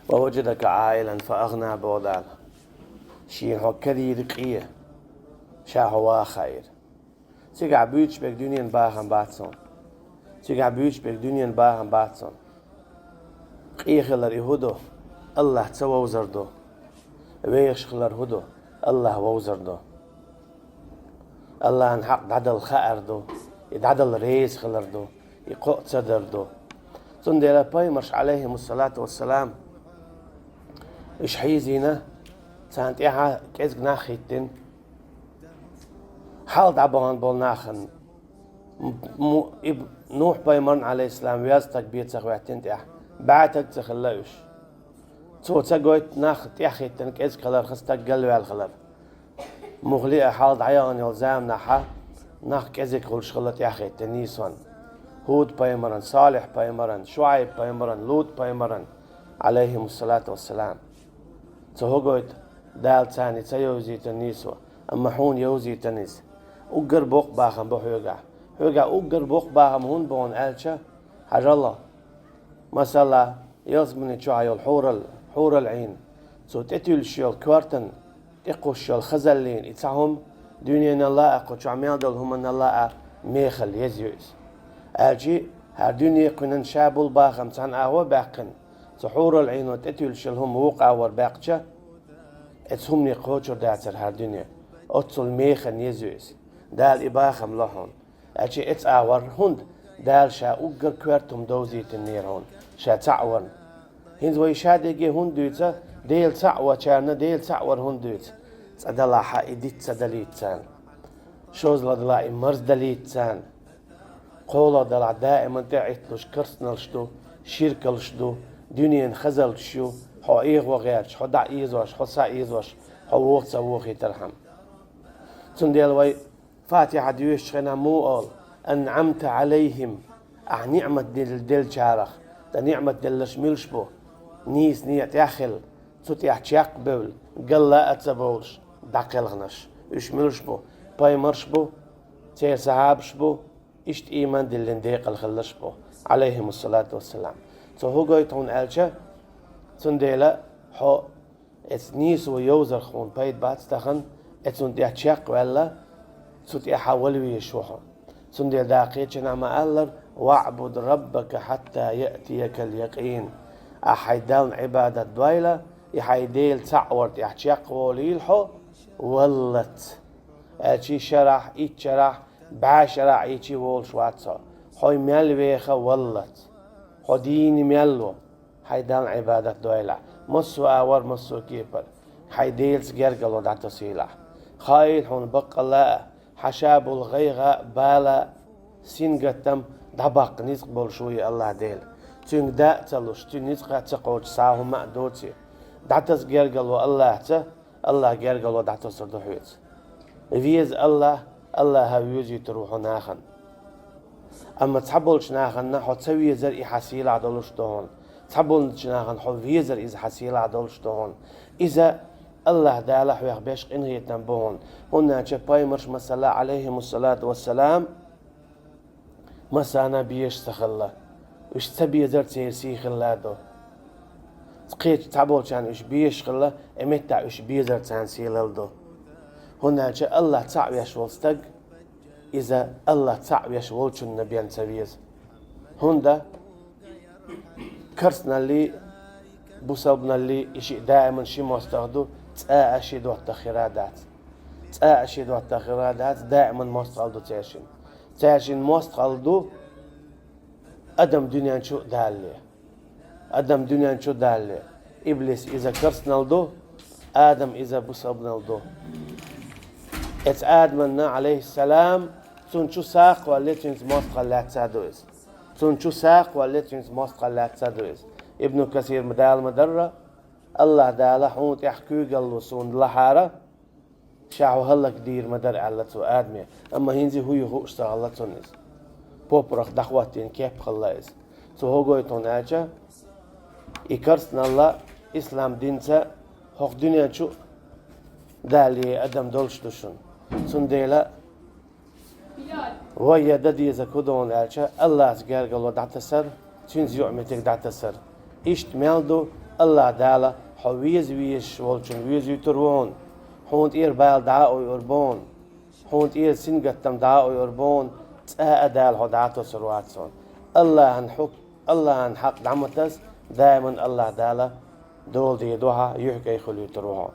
ووجدك عائلا فأغنى بودال شين هو كذي رقية شاهوا خير تيجع بيوتش بك دنيا باهم باتسون تيجع بيوتش بك دنيا باهم باتسون قيه خلر يهودو الله تسوى وزردو ويش خلر هدو الله ووزردو الله نحق دعدل خائردو يدعدل ريس خلردو يقوء صدردو تندل بايمرش عليهم الصلاة والسلام إيش حيزينا سانت إيها كيزق ناخيتين حال دعبان بول ناخن نوح بايمرن عليه السلام ويازتك بيتسخ ويحتين تيح بعتك تخلوش تو تقويت ناخ تيحيتين كيزق خلر خستك قلوي على الخلر مغلية حال دعيان يلزام ناحا ناخ كيزق خلش خلت يحيتين نيسان هود بايمرن صالح بايمرن شعيب بايمرن لوط بايمرن عليهم الصلاة والسلام تهوجت دال تاني تيوزي تنيسوا أما حون يوزي تنيس أجر بوق باهم بحوجع حوجع أجر بوق باهم هون بون ألشة حاجة الله مثلا يزمن شعيو حور العين سو تتيل شيل كوارتن تقوش الخزلين يتسعهم دنيا الله أقو شعميل دول هم الله ميخل يزيوز أجي هالدنيا كنا شابل باهم تان أهو باقن سحور العين وتتيل شلهم وقع ورباقشة اتهم نقوشر داتر هالدنيا أتصل ميخن يزويس دال إباخم لهون أجي اتعور هند دال شا أقر كوارتم دوزيت النير هون شا تعور هند ويشادقي هند دويتا ديل تعور شارنا ديل تعور هند دويت صدلا حائدت صدليت سان شوز لدلا إمرز دليت سان قولا دلع دائما تعيتلوش كرسنلشتو شيركلشتو دنيا خزلشو حو إيه وغيرش حو دع إيزوش حو سا إيزوش حو وقت سووخي ترحم تنديل وي فاتحة ديوش خنا موال أنعمت عليهم نعمة دل شارخ دا نعمة دلش ملشبو نيس نيت يخل تut يحتشاق بول قل لا أتسبولش دقلغنش إش ملشبو باي مرشبو تير سحابشبو إشت إيمان دلن ديق الخلشبو عليهم الصلاة والسلام هو قويتون ألشا تنديلا حو اتنيس ويوزر خون بايد باتستخن اتون يحتشاق ولا تut يحاولوا يشوحون تنديل داقيتش نعم ألر واعبد ربك حتى يأتيك اليقين أحيدان عبادة دويلة يحيديل تعورت يحتشاق وليلحو ولت أشي شرح إيت شرح بعشرح إيتي وول شواتسا حوي ملويخة ولت حديني ملو حيدان عبادة دويلة مصو آور مصو كيبر حيديل سجرقلو دعتو سيلح خايل حون بقلا حشاب الغيغة بالا سينغتم دبق نزق بولشوي الله ديل تون دا تلوش تون نزق تقوش ساهو ما دوتي دعتس جرقلو الله جرقلو دعتو سردوحيت فيز الله هاويوزي تروحو ناخن أما تحبولش ناخن نحو تسوي زر إحاسيل عدولش دهون تحبولش ناخن حو فيزر إذا حسيل عدولش دهون إذا الله دالح ويخبش إنه يتنبهون هنا جباي مرش مسلا عليهم الصلاة والسلام مسانا بيش سخلا وش تبي زر تيسي خلادو تقيت تحبولش عن وش بيش خلا امتع وش بيزر تانسي للدو هنا جاء الله تعويش والستق إذا الله تعويش والش النبي نسويز هندا كرسنا اللي بوصبنا اللي إشي دائما شي ما استخدو تأشيد والتخيرات دائما ما استخدو تأشين ما استخدو أدم دنيا شو دالي إبليس إذا كرسنا لدو آدم إذا بوصبنا لدو آدمنا عليه السلام تنشو ساق واللي ما استخدوز ابن كثير مدال مدرة الله داله حوت يحكي قلو سون لحارة شاعو هلك دير مدر علتو آدمي أما هنزي هو يهوش تغلتو نز بوبرخ دخواتين كيف خلايز هو قويتون آجا يكرسنا الله إسلام دينتا حق دنيا شو دالي أدم دولش دوشن سنديلا ويا ددي زكودون آجا الله سجار قلو دعتسر تنزيو عمتك دعتسر إشت مالدو الله دالا حويز ويش والشن ويز يتروون حونت إير بايل دعاء يربون حونت إير سنجتم دعاء يربون تأدال هدعتو سرواتسون الله عن حق دعمتس دائما الله دالا دول دي دوها يحكي خلو تروحون